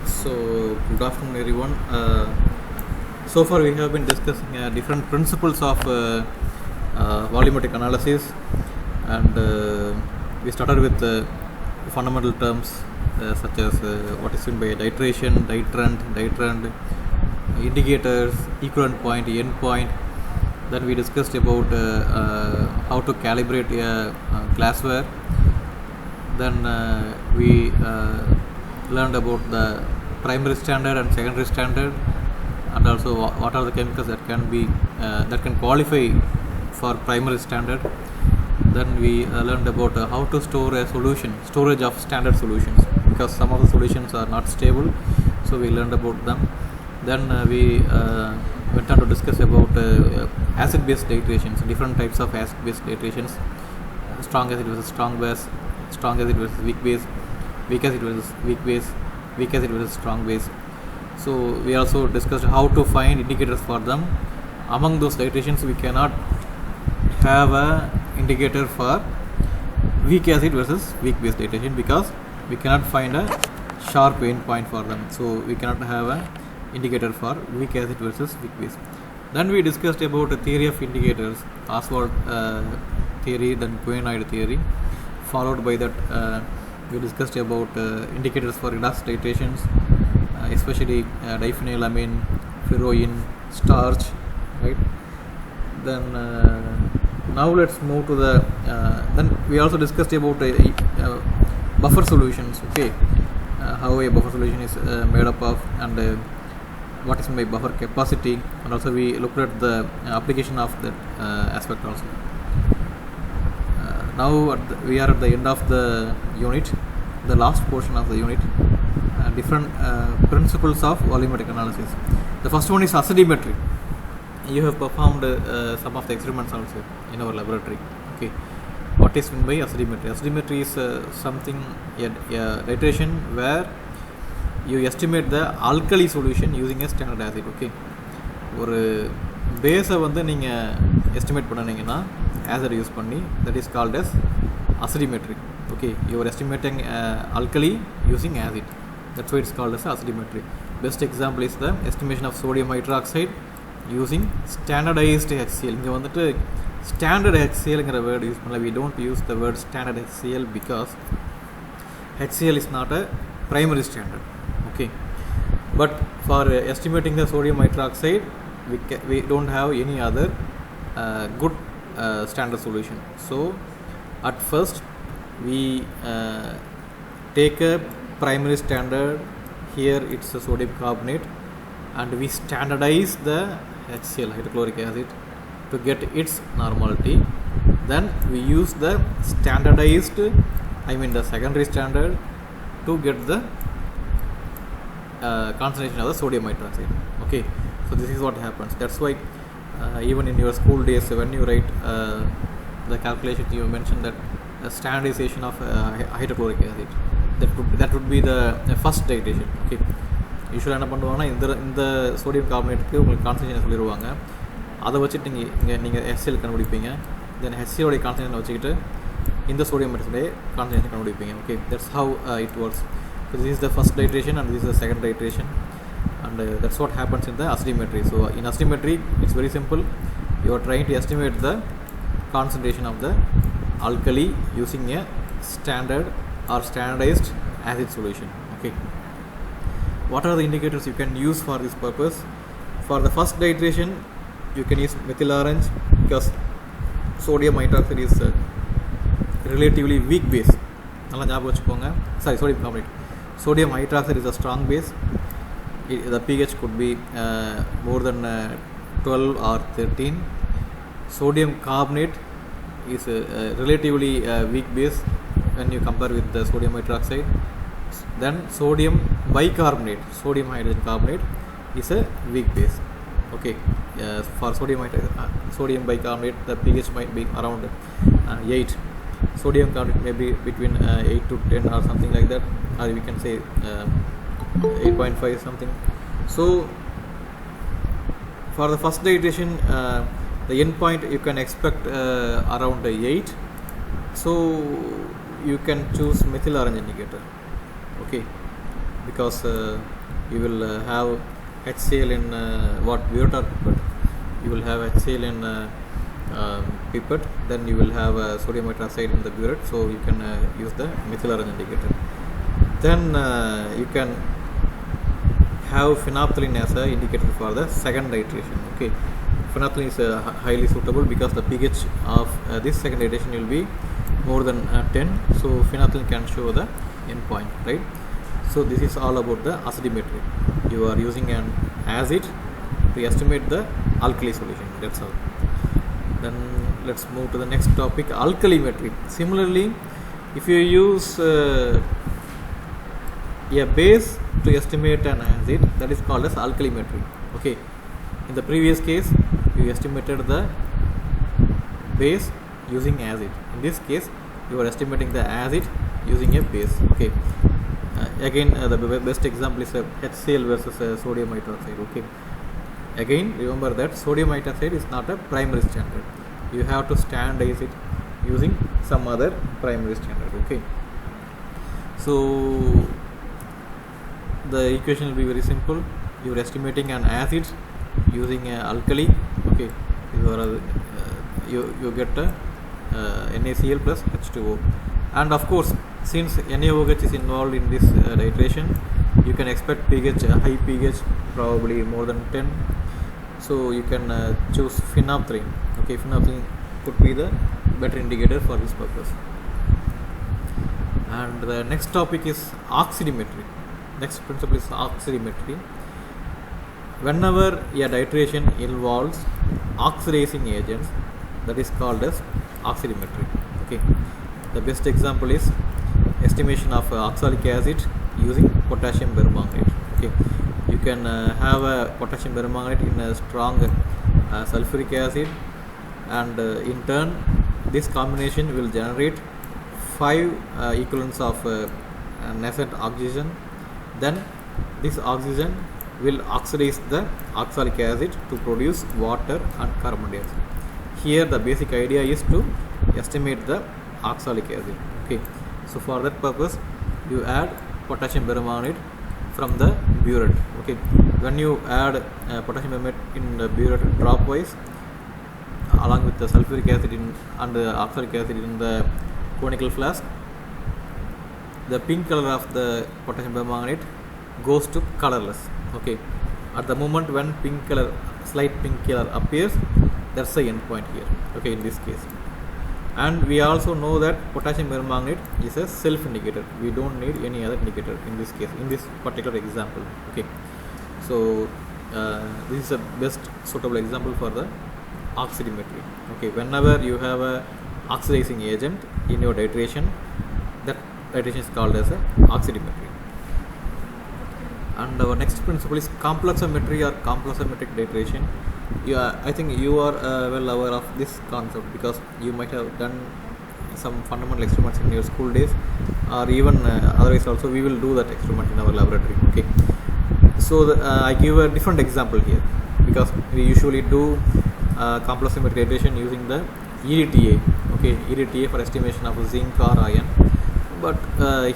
So, good afternoon, everyone. So far, we have been discussing different principles of volumetric analysis, and we started with fundamental terms such as what is meant by titration, ditrend, indicators, equivalent point, end point. Then we discussed about how to calibrate glassware. Then we learned about the primary standard and secondary standard, and also what are the chemicals that can qualify for primary standard. Then we learned about how to store a storage of standard solutions, because some of the solutions are not stable, so we learned about them. Then we went on to discuss about acid-base titrations, different types of acid-base titrations: strong acid versus strong base, strong acid versus weak base, weak acid versus weak base, weak acid versus strong base. So we also discussed how to find indicators for them. Among those titrations, we cannot have a indicator for weak acid versus weak base titration, because we cannot find a sharp endpoint for them. So we cannot have a indicator for weak acid versus weak base. Then we discussed about the theory of indicators, Oswald theory, then Quinoid theory. Followed by that, we discussed about indicators for redox titrations, especially diphenylamine, furoin, starch, right? Then now let's move to the. Then we also discussed about buffer solutions. Okay, how a buffer solution is made up of, and what is my buffer capacity, and also we looked at the application of that aspect also. Now we are at the end of the unit, the last portion of the unit, different principles of volumetric analysis. The first one is acidimetry. You have performed some of the experiments also in our laboratory. Okay, what is meant by acidimetry? Acidimetry is a titration where you estimate the alkali solution using a standard acid. Okay, ஒரு பேஸை வந்து நீங்கள் estimate பண்ணிங்கன்னா acid use பண்ணி, that is called as acidimetry. Okay, you are estimating alkali using acid, that's why it's called as acidimetry. Best example is the estimation of sodium hydroxide using standardized HCl. இங்கே வந்துட்டு standard HCl word use பண்ணல. We don't use the word standard HCl because HCl is not a primary standard. Okay, but for estimating the sodium hydroxide, we don't have any other good standard solution. So at first we take a primary standard. Here it's a sodium carbonate, and we standardize the HCl, hydrochloric acid, to get its normality. Then we use the standardized, the secondary standard, to get the concentration of the sodium hydroxide. Okay, so this is what happens. That's why even in your school days, when you write the calculation, you mentioned that standardization of hydrochloric acid, that would be the first titration. Okay, யூஸ்வலாக என்ன பண்ணுவாங்கன்னா, இந்த sodium கார்பனேட்டுக்கு உங்களுக்கு concentration சொல்லிடுவாங்க. அதை வச்சுட்டு நீங்கள் HCl கண்டுபிடிப்பீங்க. தென் HClோடைய concentration வச்சுக்கிட்டு இந்த சோடியம் ஹைட்ரோக்சைடை கான்சன்ட்ரேஷன் கண்டுபிடிப்பீங்க. Okay, that's how it works. So this is the first titration and this is the second titration, and that's what happens in the acidimetry. So in acidimetry, it's very simple. You are trying to estimate the concentration of the alkali using a standard or standardized acid solution. Okay, what are the indicators you can use for this purpose? For the first titration, you can use methyl orange, because sodium hydroxide is relatively weak base. நல்லா ஞாபகம் வச்சுக்கோங்க. sodium carbonate. Sodium hydroxide is a strong base. The pH could be more than 12 or 13. Sodium carbonate is a relatively weak base when you compare with the sodium hydroxide. Then sodium bicarbonate, sodium hydrogen carbonate, is a weak base. Okay, for sodium bicarbonate, the pH might be around 8. Sodium carbonate may be between 8 to 10 or something like that, or we can say 8.5 something. So for the first titration, the endpoint you can expect around 8. So you can choose methyl orange indicator. Okay, because you will have HCl in what burette or pipette. You will have HCl in pipette, then you will have sodium hydroxide in the burette, so you can use the methyl orange indicator. Then you can have phenolphthalein as a indicator for the second iteration. Okay, phenolphthalein is highly suitable because the pH of this second iteration will be more than 10, so phenolphthalein can show the endpoint, right? So this is all about the acidimetry. You are using an acid to estimate the alkali solution, that's all. Then let's move to the next topic, alkalimetry. Similarly, if you use a base to estimate an acid, that is called as alkalimetry. Okay, in the previous case you estimated the base using acid. In this case you are estimating the acid using a base. Okay, again the best example is HCl versus sodium hydroxide. Okay, again remember that sodium hydroxide is not a primary standard. You have to standardize it using some other primary standard. Okay, so the equation will be very simple. You are estimating an acid using an alkali. Okay, you get a NaCl plus H2O, and of course since NaOH is involved in this iteration, you can expect pH, high pH, probably more than 10, so you can choose phenolphthalein. Okay, phenolphthalein could be the better indicator for this purpose. And the next topic is oxidimetry. Next principle is oxidimetry. Whenever a titration involves oxidizing agents, that is called as oxidimetry. Okay, the best example is estimation of oxalic acid using potassium permanganate. Okay, you can have a potassium permanganate in a strong sulfuric acid, and in turn this combination will generate 5 equivalents of nascent oxygen. Then this oxygen will oxidize the oxalic acid to produce water and carbon dioxide. Here the basic idea is to estimate the oxalic acid. Okay, so for that purpose you add potassium permanganate from the burette. Okay, when you add potassium permanganate in the burette dropwise along with the sulfuric acid and the oxalic acid in the conical flask, the pink color of the potassium permanganate goes to colorless. Okay, at the moment when slight pink color appears, that's the end point here. Okay, in this case, and we also know that potassium permanganate is a self indicator. We don't need any other indicator in this case, in this particular example. Okay, so this is the best suitable example for the oxidimetry. Okay, whenever you have a oxidizing agent in your titration, that titration is called as a oxidimetry. And our next principle is complexometry or complexometric titration. I think you are well aware of this concept because you might have done some fundamental experiments in your school days, or even otherwise also we will do that experiment in our laboratory. Okay, so I give a different example here because we usually do complexometric titration using the EDTA. Okay, EDTA for estimation of zinc or iron. But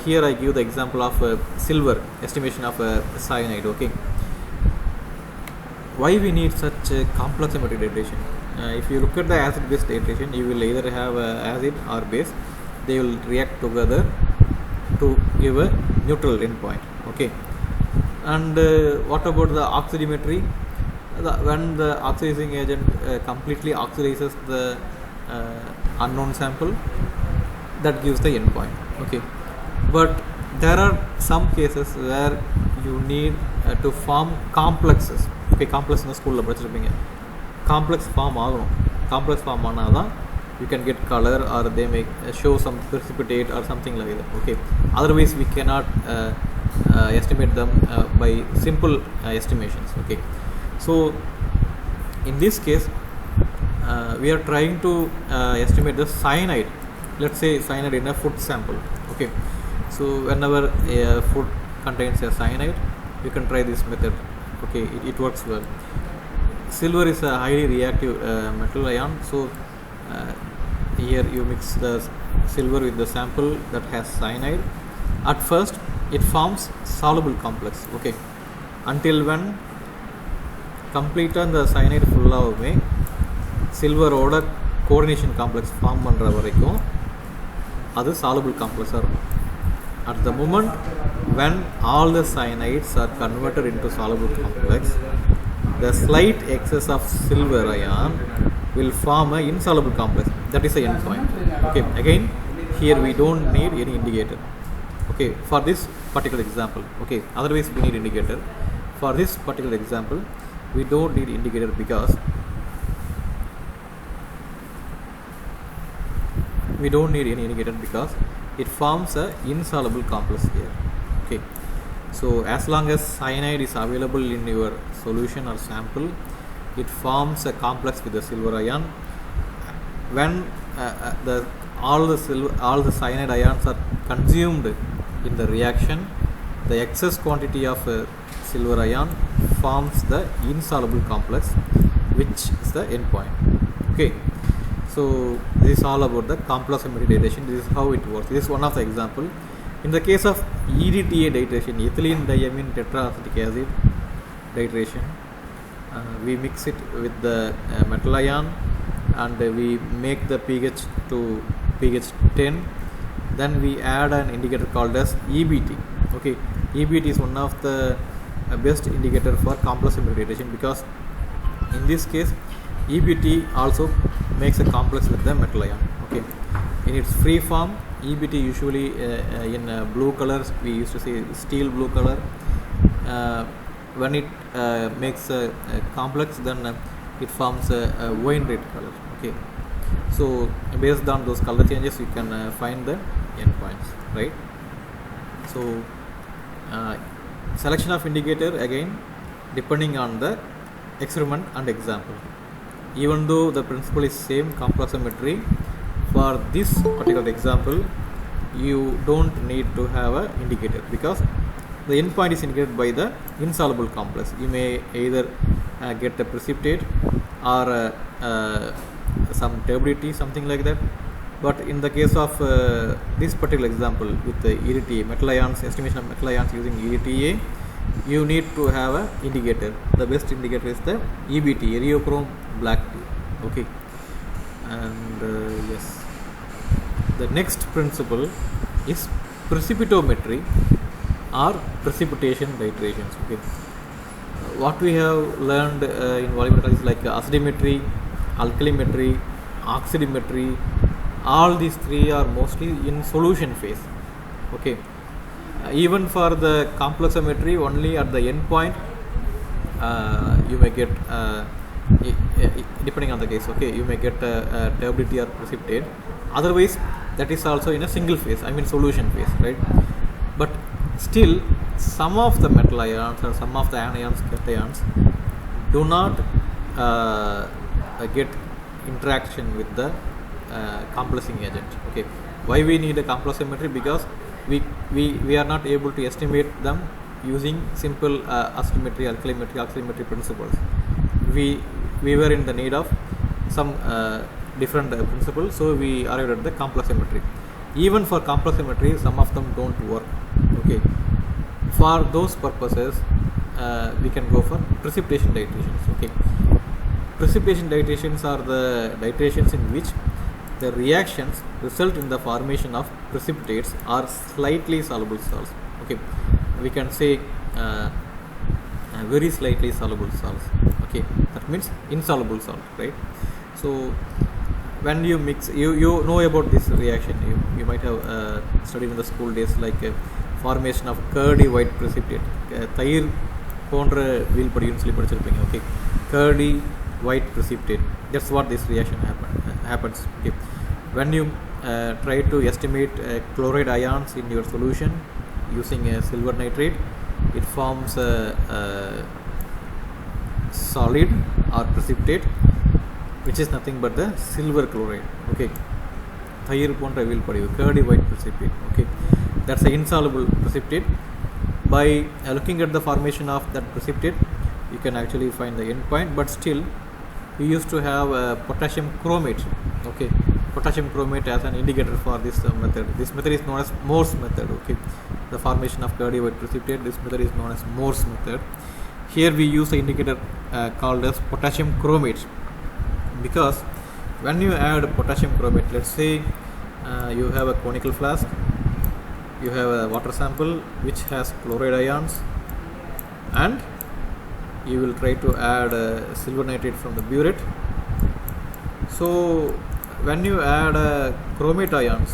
here I give the example of silver, estimation of cyanide. Okay, why we need such a complexometric titration? If you look at the acid-base titration, you will either have acid or base. They will react together to give a neutral endpoint. Okay, and what about the oxidimetry? When the oxidizing agent completely oxidizes the unknown sample, that gives the endpoint. Okay, but there are some cases where you need to form complexes. Okay, complex in the school படிச்சிருப்பீங்க. Complex form ஆகணும். Complex form ஆனாதான் you can get color, or they may show some precipitate or something like that. Okay, otherwise we cannot estimate them by simple estimations. Okay, so in this case we are trying to estimate the cyanide. Let's say cyanide in a food sample. Okay, so whenever a food contains a cyanide, you can try this method. Okay, it works well. Silver is a highly reactive metal ion, so here you mix the silver with the sample that has cyanide. At first it forms soluble complex. Okay, until when கம்ப்ளீட்டாக இந்த cyanide ஃபுல்லாகவுமே சில்வரோட coordination complex form பண்ணுற வரைக்கும் அது soluble காம்ப்ளெக்ஸாக இருக்கும். At the moment when all the cyanides are converted into soluble complex, the slight excess of silver ion will form an insoluble complex. That is the end point. Okay, again here we don't need any indicator. Okay, for this particular example. Okay, otherwise we need indicator. For this particular example we don't need indicator because it forms a insoluble complex here. Okay, so as long as cyanide is available in your solution or sample, it forms a complex with the silver ion. When all the cyanide ions are consumed in the reaction, the excess quantity of silver ion forms the insoluble complex, which is the end point. Okay, so this is all about the compleximetry titration. This is how it works. This is one of the example. In the case of EDTA titration, ethylene diamine tetraacetic acid titration, we mix it with the metal ion and we make the pH to pH 10. Then we add an indicator called as EBT. Okay, EBT is one of the best indicator for compleximetry titration because in this case EBT also makes a complex with the metal ion. Okay, in its free form EBT usually in blue colors we used to say steel blue color. When it makes a complex, then it forms a wine red color. Okay, so based on those color changes you can find the endpoints, right? So selection of indicator again depending on the experiment and example. Even though the principle is same, compleximetry, for this particular example you don't need to have a indicator because the endpoint is indicated by the insoluble complex. You may either get a precipitate or some turbidity, something like that. But in the case of this particular example with the EDTA, metal ions, estimation of metal ions using EDTA, you need to have a indicator. The best indicator is the EBT, eriochrome black tea. Okay, and yes, the next principle is precipitometry or precipitation titrations. Okay, what we have learned in volumetric is like acidimetry, alkalimetry, oxidimetry. All these three are mostly in solution phase. Okay, even for the compleximetry, only at the end point you may get depending on the case. Okay, you may get turbidity or precipitate. Otherwise that is also in a single phase, I mean solution phase, right? But still some of the metal ions or some of the anions, cations do not get interaction with the complexing agent. Okay, why we need a compleximetry? Because we are not able to estimate them using simple acidimetry, alkalimetry, oxidimetry principles. We were in the need of some different principles, so we arrived at the compleximetry. Even for compleximetry, some of them don't work. Okay, for those purposes we can go for precipitation titrations. Okay, precipitation titrations are the titrations in which the reactions result in the formation of precipitates or slightly soluble salts. Okay, we can say very slightly soluble salts. Okay, that means insoluble salt, right? So when you mix, you know about this reaction. You might have studied in the school days, like formation of curdy white precipitate. தயிர் போன்ற wheel படியும் சொல்லி படிச்சிருப்பீங்க. Okay, curdy white precipitate. That's what this reaction happens. Okay, when you try to estimate chloride ions in your solution using a silver nitrate, it forms a solid or precipitate which is nothing but the silver chloride. Okay, தயிர் போன்ற wheel படிவு, curdy white precipitate. Okay, that's an insoluble precipitate. By looking at the formation of that precipitate, you can actually find the end point. But still we used to have potassium chromate. Okay, potassium chromate as an indicator for this method. This method is known as Morse method. Okay, the formation of dirty white precipitate. This method is known as Morse method. Here we use the indicator called as potassium chromate, because when you add potassium chromate, let's say you have a conical flask, you have a water sample which has chloride ions, and you will try to add silver nitrate from the burette. So when you add chromate ions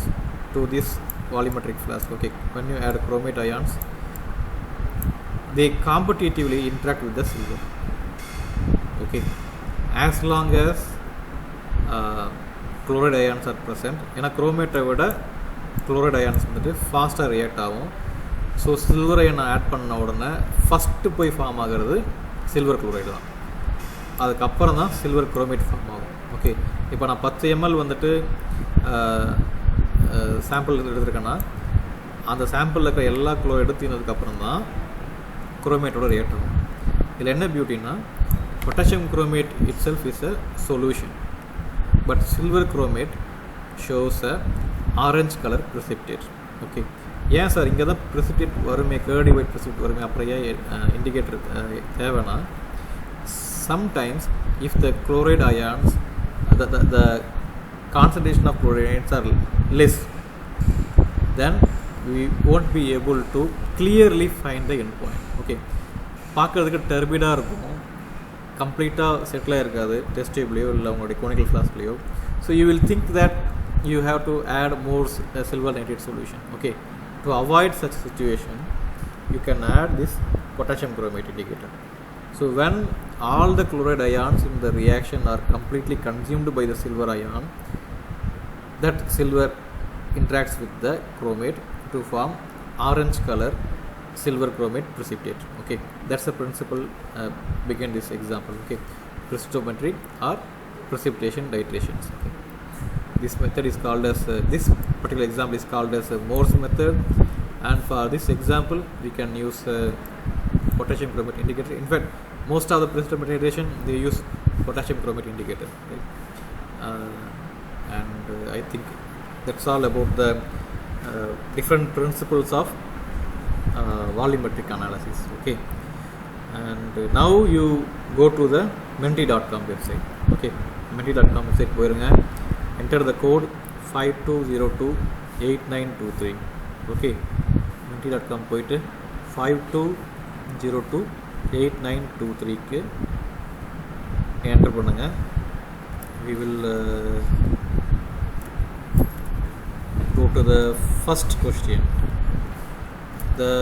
to this volumetric flask, okay, when you add chromate ions, they competitively interact with the silver, okay, as long as chloride ions are present. ஏன்னா குரோமேட்டை விட chloride ions வந்துட்டு ஃபாஸ்ட்டாக react ஆகும். So silver iron add பண்ண உடனே first போய் form ஆகிறது silver chloride தான், அதுக்கப்புறம் தான் சில்வர் குரோமேட் ஃபார்ம் ஆகும். ஓகே, இப்போ நான் 10 ml வந்துட்டு சாம்பிள் எடுத்துருக்கேன்னா அந்த சாம்பிளில் இருக்கிற எல்லா குளோரைடும் தீர்ந்ததுக்கப்புறம் தான் குரோமேட்டோட ரியாக்ட் ஆகும். இதில் என்ன பியூட்டின்னா, potassium chromate itself is a solution, but silver chromate shows a orange colour precipitate. Okay, ஏன் சார் இங்கே தான் precipitate வருமே, கேர்டி ஒயிட் precipitate வருமே, அப்புறம் ஏன் இண்டிகேட்டர் தேவைன்னா, sometimes if the chloride ions, the concentration of chloride ions are less, then we won't be able to clearly find the end point. Okay, பார்க்குறதுக்கு டர்பிடாக இருக்கும், கம்ப்ளீட்டாக செட்டில் இருக்காது டெஸ்ட் டியூப்லேயோ இல்லை உங்களுடைய கோனிக்கல் ஃப்ளாஸ்க்லேயோ. So you will think that you have to add more silver nitrate solution. Okay, to avoid such situation, you can add this potassium chromate indicator. So when all the chloride ions in the reaction are completely consumed by the silver ion, that silver interacts with the chromate to form orange color silver chromate precipitate. Okay, that's the principle behind this example. Okay, precipitometry or precipitation titrations. Okay. This method is called as this particular example is called as Morse method, and for this example we can use potassium chromate indicator. In fact, most of the precipitation they use potassium chromate indicator, right? And I think that's all about the different principles of volumetric analysis. Okay, and now you go to the menti.com website. Okay, menti.com website போயிருங்க, enter the code 52028923. okay, menti.com போயிட்டு 52028923 க்கு enter பண்ணுங்க. we will go to the first question. The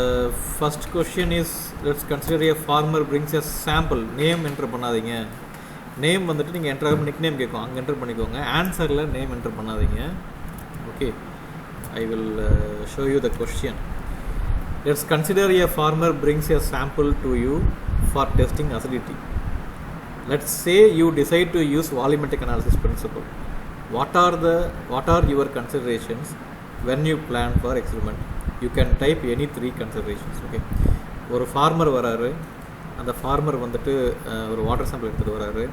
first question is, let's consider a farmer brings a sample. name enter பண்ணாதீங்க, name வந்துட்டு நீங்கள் enter ஆகும் nick name கேட்கும், அங்கே என்ட்ரு பண்ணிக்கோங்க. ஆன்சரில் நேம் என்ட்ரு பண்ணாதீங்க. Okay, I will show you the question. Let's consider a farmer brings a sample to you for testing acidity. Let's say you decide to use volumetric analysis principle. What are your considerations when you plan for experiment? You can type any 3 considerations. Okay, ஒரு farmer வராரு, அந்த farmer வந்துட்டு ஒரு water sample எடுத்துகிட்டு வராரு,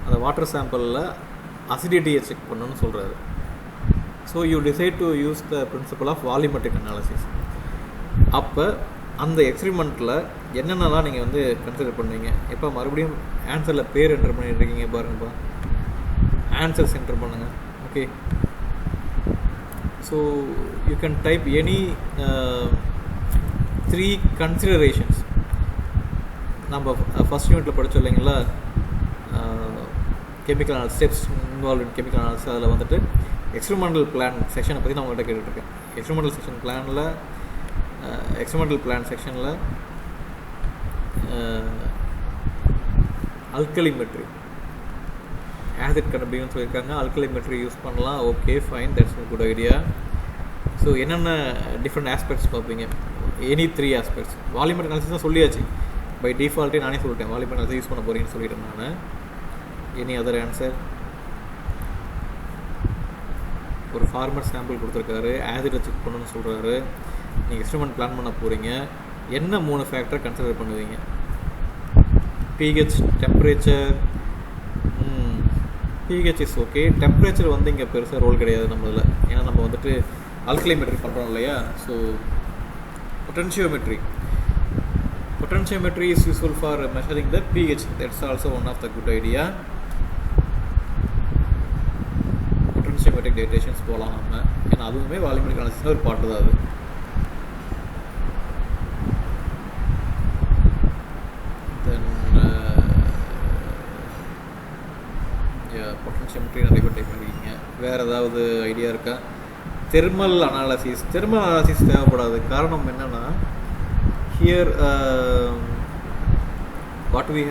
அந்த water சாம்பிளில் அசிடிட்டியை check பண்ணணும்னு சொல்கிறாரு. So you decide to use the principle of volumetric analysis. அப்போ அந்த எக்ஸ்பெரிமெண்ட்டில் என்னென்னலாம் நீங்கள் வந்து கன்சிடர் பண்ணுவீங்க? இப்போ மறுபடியும் ஆன்சரில் பேர் என்டர் பண்ணிட்டுருக்கீங்க பாருங்கப்பா, ஆன்சர்ஸ் என்டர் பண்ணுங்கள். Okay, so you can type any 3 considerations. நம்ம ஃபஸ்ட் யூனிட்டில் படித்தோம் இல்லைங்களா, chemical analysis, steps involve in chemical analysis. அதில் வந்துட்டு எக்ஸ்பெரிமெண்டல் பிளான் செக்ஷனை பற்றி நான் உங்கள்கிட்ட கேட்டுட்ருக்கேன். எக்ஸ்பெரிமெண்டல் பிளான் செக்ஷனில் அல்கலிமெட்ரி, ஆசிட் கண்டுபிடிக்கணும்னு சொல்லியிருக்காங்க. அல்கலிமெட்ரி யூஸ் பண்ணலாம். Okay, fine, that's a good idea. So என்னென்ன டிஃப்ரெண்ட் ஆஸ்பெக்ட்ஸ் பார்ப்பீங்க? Any 3 aspects. வால்யூமெட்ரிக் அனாலிசிஸ் தான் சொல்லியாச்சு, பை டிஃபால்ட்டே நானே சொல்லிட்டேன் வால்யூமெட்ரிக் அனாலிசிஸ் யூஸ் பண்ண போகிறீங்கன்னு சொல்லிட்டேன் நான். Any other answer? ஒரு ஃபார்மர் சாம்பிள் கொடுத்துருக்காரு, ஆசிடை செக் பண்ணணும்னு சொல்கிறாரு, நீங்கள் எக்ஸ்பெரிமெண்ட் பிளான் பண்ண போகிறீங்க. என்ன 3 ஃபேக்டரை கன்சிடர் பண்ணுவீங்க? pH, temperature. pH is okay. Temperature வந்து இங்கே பெருசாக ரோல் கிடையாது நம்மளில், ஏன்னா நம்ம வந்துட்டு அல்கலிமெட்ரி பண்ணுறோம் இல்லையா. So Potentiometry. Potentiometry is useful for measuring the pH. That's also one of the good idea. Potentiometric datations போகலாம் நம்ம, ஏன்னா அதுவுமே வால்யூமெட்ரிக் அனாலிசிஸ் ஒரு பார்ட் தான் அது. தென் பொட்டன்ஷியோமெட்ரி நிறைய பேர் டைப் பண்ணிருக்கீங்க. வேறு ஏதாவது ஐடியா இருக்கா? தெர்மல் அனாலிசிஸ் தேவைப்படாது. காரணம் என்னென்னா, here what we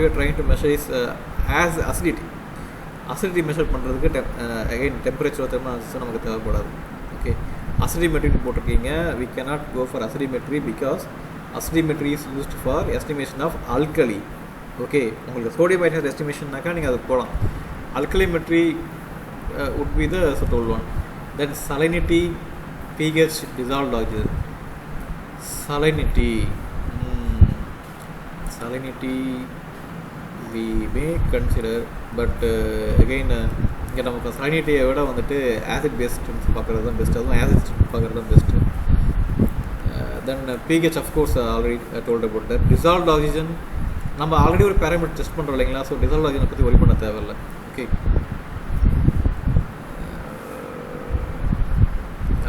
are trying to measure is as acidity measure பண்ணுறதுக்கு again temperature thermal analysis நமக்கு தேவைப்படாது. ஓகே, acidimetry போட்டிருக்கீங்க. we cannot go for acidimetry because acidimetry is used for estimation of alkali. Okay, உங்களுக்கு sodium hydrate எஸ்டிமேஷன்னாக்கா நீங்கள் அது போகலாம். alkalimetry would be the total one. Then salinity, pH, dissolved oxygen. Salinity we may consider, but again இங்கே நமக்கு salinity-யை விட வந்துட்டு acid based பார்க்குறது தான் பெஸ்ட். அதுவும் acid பார்க்குறது தான் best. Then pH of course already told about that. Dissolved oxygen நம்ம ஆல்ரெடி ஒரு பேராமீட்டர் டெஸ்ட் பண்ணுறோம் இல்லைங்களா, ஸோ டிசால்வ் ஆக்சிஜனை பற்றி ஒரி பண்ண தேவையில்லை. Okay,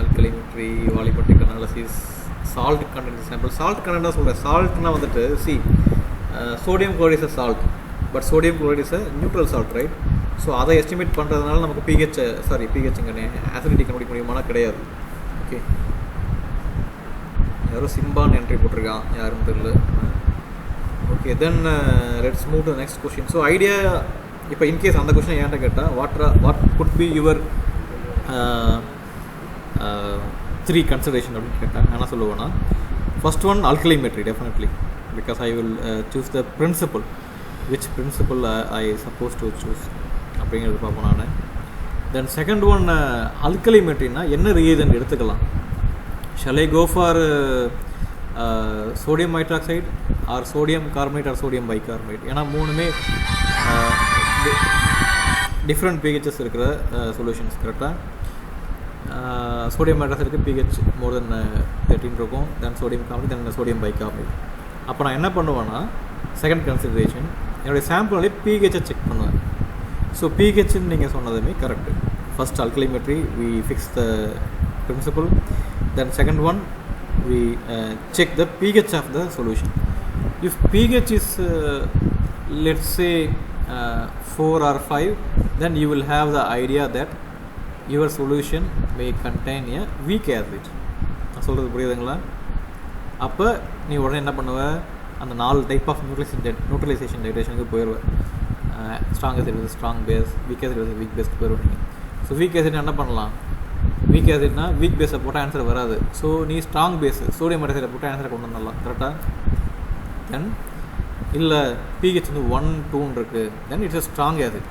alkalimetry, volumetric analysis, salt content sample. Salt கண்டென்ட்டாக சொல்கிறேன். சால்ட்னா வந்துட்டு sodium chloride is salt, but sodium chloride is neutral salt, right? So அதை எஸ்டிமேட் பண்ணுறதுனால நமக்கு பிஹெச்ங்க ஆசிடிட்டி கண்டுபிடிக்க முடியுமானா கிடையாது. ஓகே, யாரும் சிம்பான் என்ட்ரி போட்டிருக்கான், யாரும் தெரியல. Okay, then let's move to next question. So idea இப்போ இன்கேஸ் அந்த கொஷினை ஏன்ட்ட கேட்டால் what could be your 3 consideration அப்படின்னு கேட்டேன். என்ன சொல்லுவேன்னா, first one alkalimetry definitely, because I will choose the principle, which principle I supposed to choose அப்படிங்கிறது பார்ப்போம் நான். தென் செகண்ட் ஒன் alkalimetryனா என்ன reagent எடுத்துக்கலாம். shall I go for sodium hydroxide or sodium carbonate or sodium bicarbonate? ஏன்னா மூணுமே different pHs இருக்கிற solutions. கரெக்டாக sodium ஹைட்ராக்சைடுக்கு pH மோர் தென் 13 இருக்கும். தென் சோடியம் கார்பனேட், தென் சோடியம் பைகார்பனேட். அப்போ நான் என்ன பண்ணுவேன்னா, செகண்ட் கன்சிடரேஷன் என்னுடைய சாம்பிளே pHஐ செக் பண்ணுவேன். ஸோ pHன்னு நீங்கள் சொன்னதுமே correct. First alkalimetry we fix the principle, then second one we check the pH of the solution. If pH is let's say 4 or 5, then you will have the idea that your solution may contain a weak acid. நான் சொல்கிறது புரியுதுங்களா? அப்போ நீ உடனே என்ன பண்ணுவ, அந்த 4 type of neutralisation டைட்ரேஷனுக்கு போயிடுவேன். Strong acid with strong base, weak acid with weak பேஸ்க்கு போயிடுவீங்க. ஸோ வீக் ஆசிட் என்ன பண்ணலாம், வீக் ஆசிட்னா வீக் பேஸை போட்டால் ஆன்சர் வராது. ஸோ நீ ஸ்ட்ராங் பேஸ் சோடியம் ஹைட்ராக்சைடை போட்டால் ஆன்சரை கொண்டு வந்துடலாம். கரெக்டாக? தென் இல்லை pH வந்து 1, 2 இருக்குது, then it's a strong acid.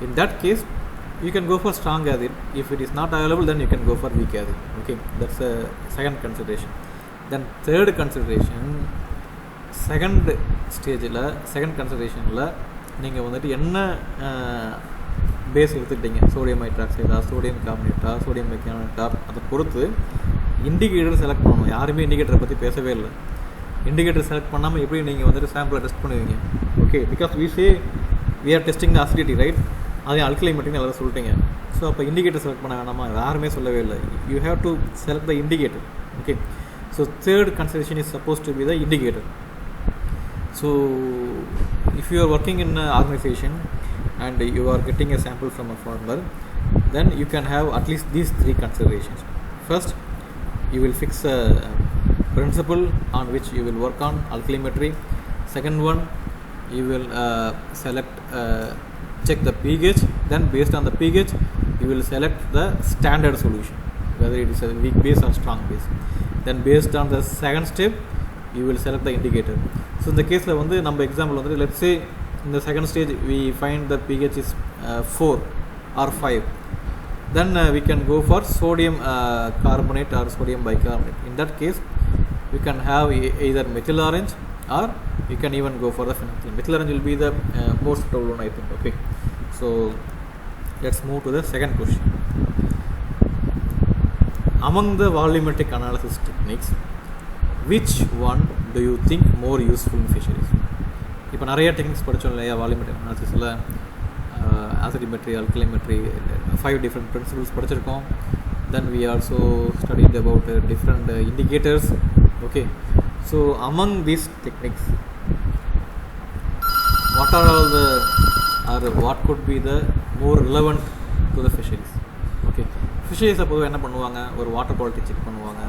In that case you can go for strong acid. If it is not available, then you can go for weak acid. Okay, that's a second consideration. Then third consideration, second considerationல நீங்கள் வந்துட்டு என்ன base எடுத்துக்கிட்டீங்க, sodium ஹைட்ராக்சைடா, sodium கார்பனேட்டா, sodium பைகார்பனேட்டா, அதை பொறுத்து indicator select பண்ணணும். யாருமே இண்டிகேட்டரை பற்றி பேசவே இல்லை. இண்டிகேட்டர் செலக்ட் பண்ணாமல் எப்படி நீங்கள் வந்துட்டு சாம்பிளை டெஸ்ட் பண்ணுவீங்க? Okay, because we are testing the acidity, right? அதே alkalimetry எல்லாம் சொல்லிட்டீங்க. ஸோ அப்போ இண்டிகேட்டர் செலக்ட் பண்ண வேணாமா? யாருமே சொல்லவே இல்லை. You have to select the indicator. Okay, so third consideration is suppose to be the indicator. So if you are working in organisation and you are getting a sample from a farmer, then you can have at least these 3 considerations. First, you will fix a principle on which you will work on alkalimetry. Second one, you will check the pH. Then based on the pH, you will select the standard solution, whether it is a weak base or strong base. Then based on the second step, you will select the indicator. So in the case la vandu நம்ம example வந்து let's say in the second stage we find the pH is 4 or 5, then we can go for sodium carbonate or sodium bicarbonate. In that case we can have either methyl orange or you can even go for the phenolphthalein. Methyl orange will be the most suitable one, I think. Okay, so let's move to the second question. among the volumetric analysis techniques, which one do you think more useful in fisheries? இப்போ நிறைய techniques படித்தோம் இல்லையா volumetric அனாலிசிஸில், acidimetry, alkalimetry, 5 different principles படிச்சிருக்கோம். Then we also studied about different indicators. Okay, so among these techniques, what are all the, or what could be the more relevant to the fisheries? Okay, fisheries அப்போது என்ன பண்ணுவாங்க, ஒரு water quality check பண்ணுவாங்க,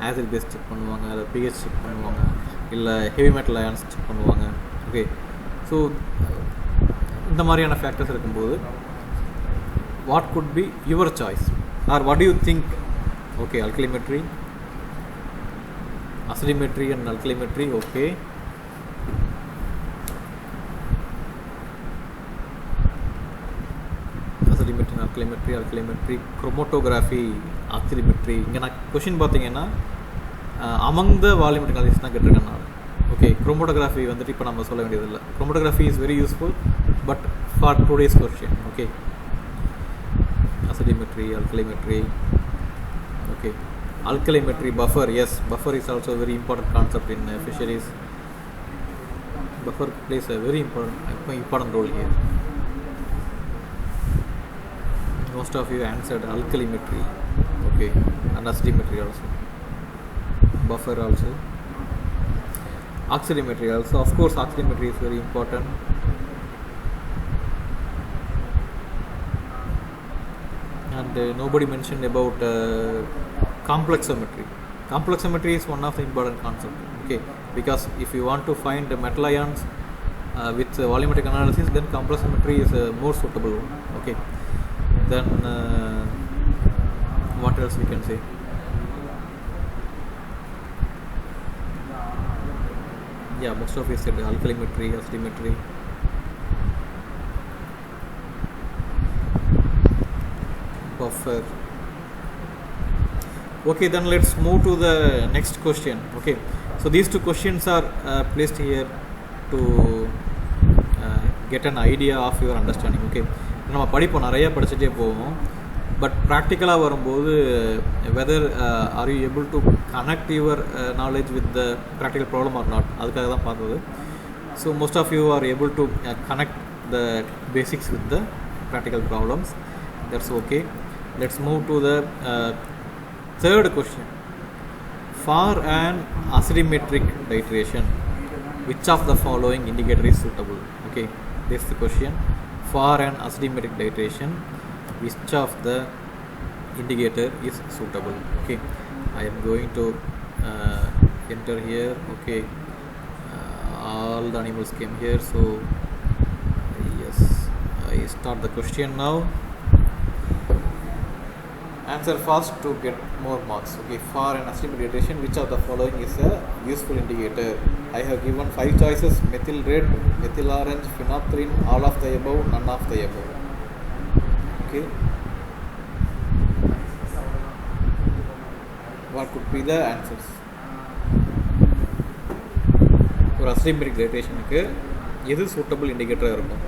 acid base check பண்ணுவாங்க, இல்லை pH check பண்ணுவாங்க, இல்லை heavy metal ions check பண்ணுவாங்க. ஓகே, ஸோ இந்த மாதிரியான ஃபேக்டர்ஸ் இருக்கும்போது what could be your choice, or what do you think? Okay, alkalimetry, acidimetry and alkalimetry. Okay, acidimetry, alkalimetry, chromatography, oximetry. இங்கே நான் கொஷின் பார்த்தீங்கன்னா among the volumetric analysis தான் கேட்டிருக்கேன் நான். ஓகே, chromatography வந்துட்டு இப்போ நம்ம சொல்ல வேண்டியதில்லை. chromatography is very useful but for today's question. Okay, acidimetry, alkalimetry. Okay, alkalimetry, buffer. Yes, buffer is also a very important concept in fisheries. Buffer plays a very important role here. Most of you answered alkalimetry. Okay, and acidimetry also, buffer also, oximetry also. Of course, oximetry is very important. And nobody mentioned about complexometry. Complexometry is one of the important concepts. Okay, because if you want to find the metal ions with volumetric analysis, then complexometry is a more suitable one. Okay, then what else we can say? Yeah, most of you said alkalimetry, acidimetry. Buffer. Okay, then let's move to the next question. Okay, so these two questions are placed here to get an idea of your understanding. Okay, நம்ம படிப்போம், நிறைய படிச்சுட்டே போவோம், but ப்ராக்டிக்கலாக வரும்போது whether are you able to connect your knowledge with the practical problem or not, அதுக்காக தான் பார்த்தது. So most of you are able to connect the basics with the practical problems. That's okay. Let's move to the third question. For an acidimetric titration, which of the following indicator is suitable? Okay, this is the question. For an acidimetric titration, which of the indicator is suitable? Okay, I am going to enter here. Okay, all the animals came here, so yes, I start the question now. Answer fast to get more marks. Okay, for an acidimetric titration, which of the following is a useful indicator? I have given 5 choices: methyl red, methyl orange, phenolphthalein, all of the above, none of the above. Okay, what could be the answers? For acidimetric titration-க்கு எது suitable இண்டிகேட்டராக இருக்கும்?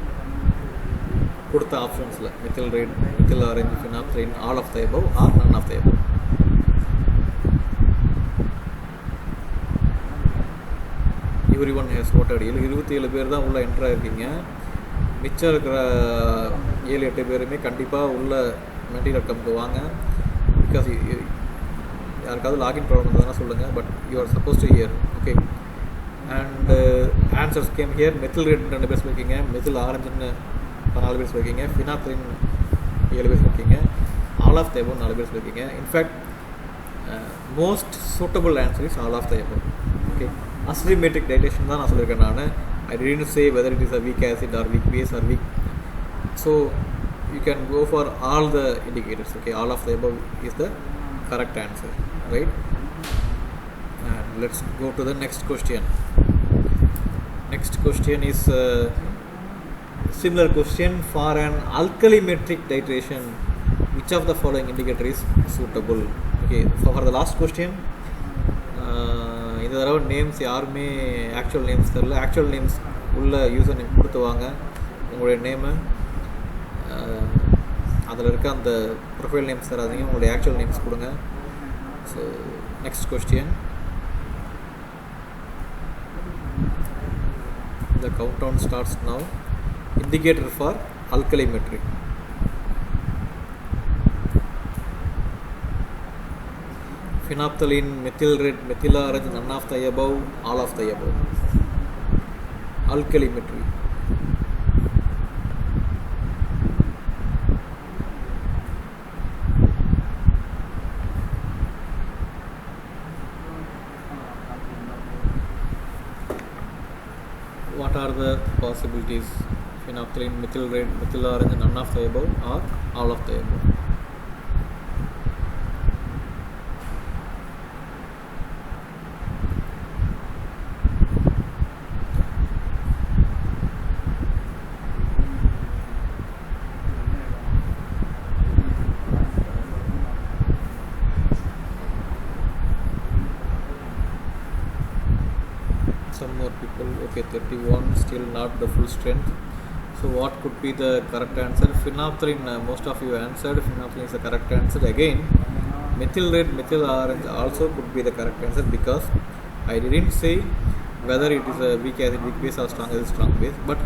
கொடுத்த ஆப்ஷன்ஸில் methyl red, methyl orange, phenolphthalein, all of the above or none of the above. Everyone has voted. 27 பேர் தான் உள்ளே enter ஆகிருக்கீங்க. மிச்சம் இருக்கிற 7-8 பேருமே கண்டிப்பாக உள்ள மெட்டீரியல்.comக்கு வாங்க. பிகாஸ் யாருக்காவது லாகின் ப்ராப்ளம் இருந்தால் சொல்லுங்கள், but you are suppose to hear. Okay, and answers game here. Methyl red 2 பேர் சொல்லியிருக்கீங்க, மெத்தில் ஆரஞ்சுன்னு 4 பேர் சொல்லியிருக்கீங்க, ஃபினாப்த்ரைன் 7 பேர் சொல்லியிருக்கீங்க, ஆல் ஆஃப் த எபவ் 4 பேர் சொல்லியிருக்கீங்க. In fact most suitable answer is all of the above. Okay, acidimetric titration தான் நான் சொல்லியிருக்கேன் நான். I didn't say whether it is a weak acid or weak base or weak. So you can go for all the indicators. Okay, all of the above is the correct answer, right? And let's go to the next question. Next question is similar question. For an alkalimetric titration, which of the following indicator is suitable? Okay, for the last question, இந்த தடவை names யாருமே actual names தரல. Actual names உள்ள user name கொடுத்து வாங்க, உங்களுடைய name அதில் இருக்க அந்த ப்ரொஃபைல் நேம்ஸ் தராதிங்க, உங்களுடைய ஆக்சுவல் நேம்ஸ் கொடுங்க. So next question. The countdown starts now. Indicator for alkalimetry. Phenolphthalein, methyl red, methyl orange, none of the above, all of the above. Alkalimetry. What are the possibilities? Phenolphthalein, methyl red, methyl orange, none of the above, or all of the above. Some more people. Okay, 31, still not the full strength. So what could be the correct answer? Phenolphthalein, most of you answered. Phenolphthalein is the correct answer. Again, methyl red, methyl orange also could be the correct answer, because I didn't say whether it is a weak acid, weak base, or strong acid, strong base, but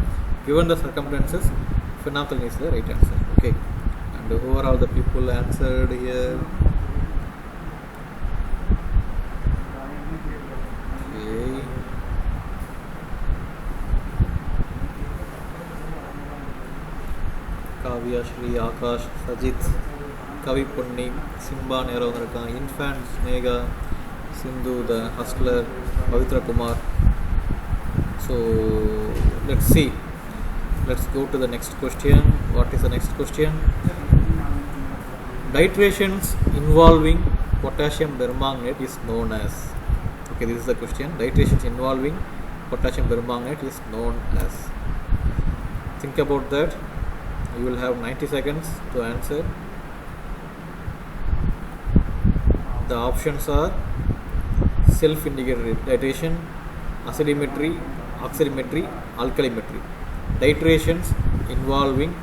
given the circumstances, phenolphthalein is the right answer. Okay, and who are all the people answered here? Okay. Kavya, Shri, Akash, Sajit, Kavi Punni, Simba Nero, Infant, Snega, Sindhu, the Hustler, Pavitra Kumar. So let's see. Let's go to the next question. What is the next question? Titrations involving potassium permanganate is known as. Okay, this is the question. Titrations involving potassium permanganate is known as. Think about that. You will have 90 seconds to answer. The options are self-indicated titration, acidimetry, oximetry, alkalimetry. Titrations involving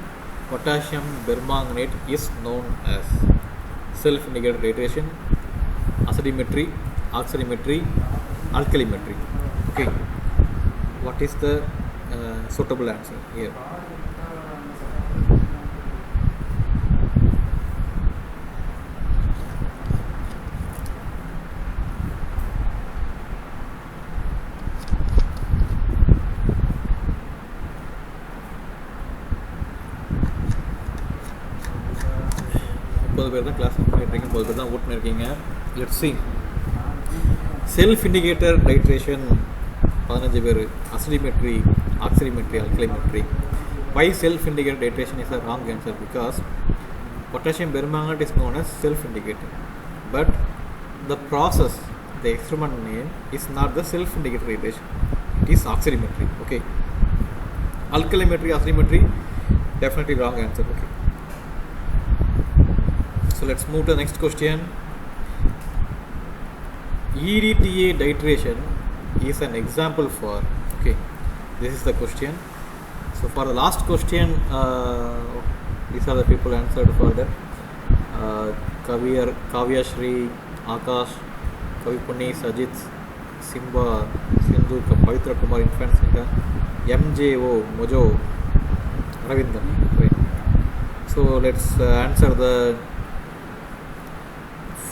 potassium permanganate is known as self-indicated titration, acidimetry, oximetry, alkalimetry. Okay, what is the suitable answer here? Class let's see. Self-indicator titration 15 பேர், acidimetry, oximetry, alkalimetry. Why self-indicator titration is a wrong answer? Because potassium permanganate is known as self-indicator, but the process, the experiment name is not the self-indicator titration, it is oximetry. Okay, alkalimetry, oximetry, definitely wrong answer. Okay, so let's move to the next question. EDTA titration is an example for. Okay, this is the question. So for the last question, these are the people answered for that. Kavya, Shri, Akash, Kavi Punni, Sajit, Simba, Sindhu, Pavitra Kumar, Infant Singha, MJO, Mojo, Ravindan. Right. So let's answer the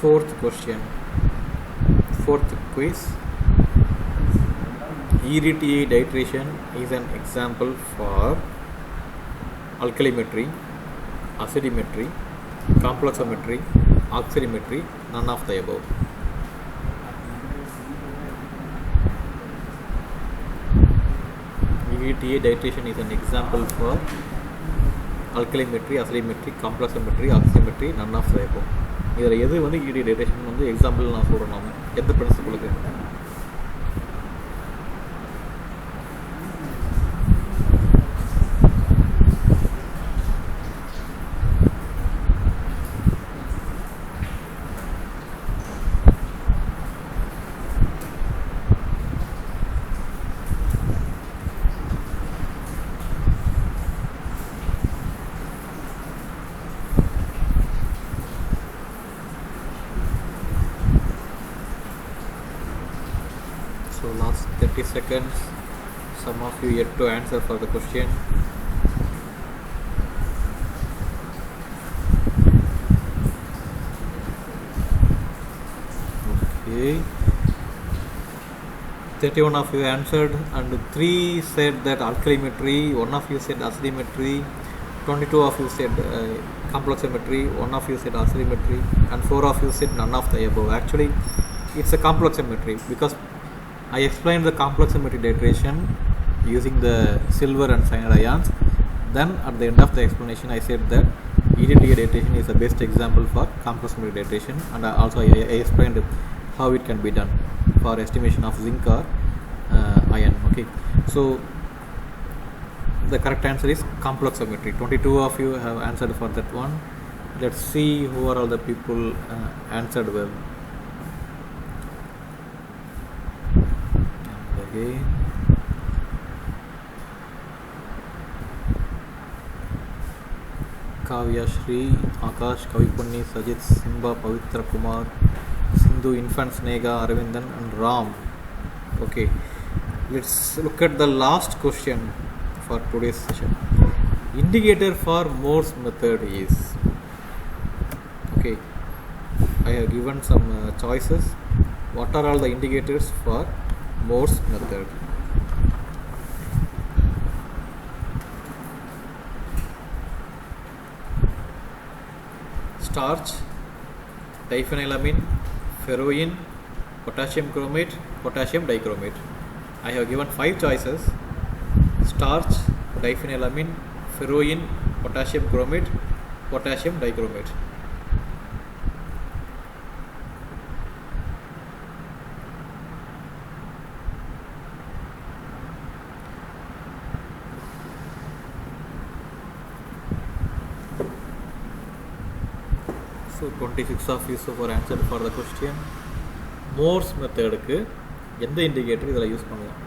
fourth question. Fourth quiz. EDTA titration is an example for alkalimetry, acidimetry, complexometry, oximetry, none of the above. EDTA titration is an example for alkalimetry, acidimetry, complexometry, oximetry, none of the above. இதில் எது வந்து EDTA titration வந்து example நான் சொல்கிறேன். எந்த பிரின்சிபலுக்கு? So last 30 seconds. Some of you yet to answer for the question. Okay. 31 of you answered and 3 said that alkalimetry, 1 of you said acidimetry, 22 of you said complexometry, 1 of you said acidimetry, and 4 of you said none of the above. Actually, it's a complexometry because I explained the complexometry titration using the silver and cyanide ions. Then at the end of the explanation, I said that EDTA titration is the best example for complexometry titration, and also I explained how it can be done for estimation of zinc or iron. Okay, so the correct answer is complexometry. 22 of you have answered for that one. Let's see who are all the people answered well. And again, Kavya Shri, Akash, Kavipunni, Sajit, Simba, Pavitra Kumar, Sindhu, Infant Snega, Aravindan and Ram. Okay, let's look at the last question for today's session. Indicator for Morse method is, okay, I have given some choices. What are all the indicators for Morse method? Starch, diphenylamine, ferroin, potassium chromate, potassium dichromate. I have given 5 choices: starch, diphenylamine, ferroin, potassium chromate, potassium dichromate. So 26 of you so far answered for the question. Morse method க்கு எந்த indicator இதில் use பண்ணலாம்?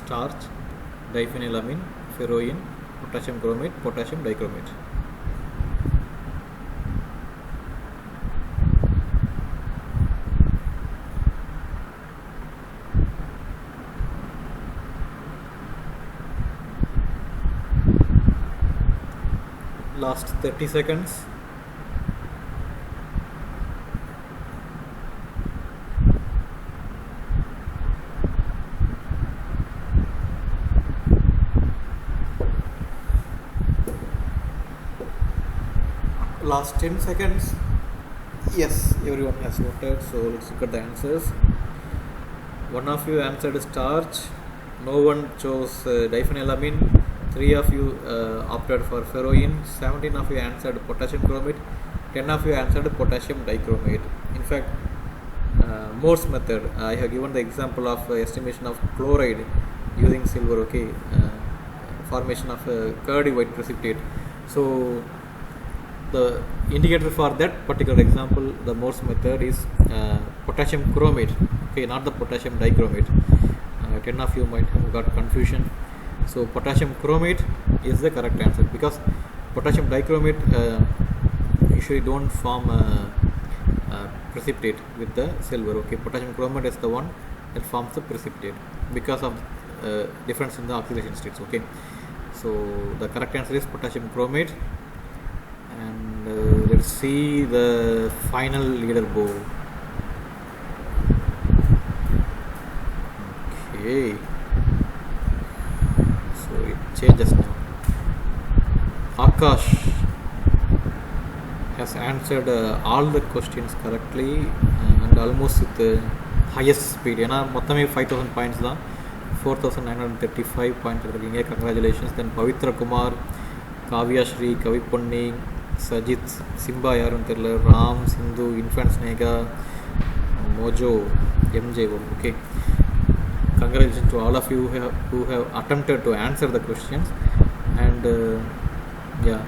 Starch, diphenylamine, ferroin, potassium chromate, potassium dichromate. Last 30 seconds. Last 10 seconds. Yes, everyone has voted, so let's look at the answers. 1 of you answered starch, no one chose diphenylamine, 3 of you opted for ferroin, 17 of you answered potassium chromate, 10 of you answered potassium dichromate. In fact, Morse method, I have given the example of estimation of chloride using silver, okay, formation of curdy white precipitate. So the indicator for that particular example, the Morse method is potassium chromate, okay, not the potassium dichromate. 10 of you might have got confusion. So potassium chromate is the correct answer because potassium dichromate usually don't form precipitate with the silver. Okay, potassium chromate is the one that forms the precipitate because of difference in the oxidation states. Okay, so the correct answer is potassium chromate. And let's see the final leaderboard. Okay, so it changes now. Akash has answered all the questions correctly and almost with the highest speed. ஏன்னா மொத்தமே 5000 points தான், 4935 points எடுத்துருக்கீங்க. Congratulations. Then Pavitra Kumar, Kavya Shri, Kaviponni, Sajit, Simba யாரும் தெரியல, Ram, Sindhu, Infant Snega, Mojo, MJ. Okay, congratulations to all of you who have attempted to answer the questions. And yeah,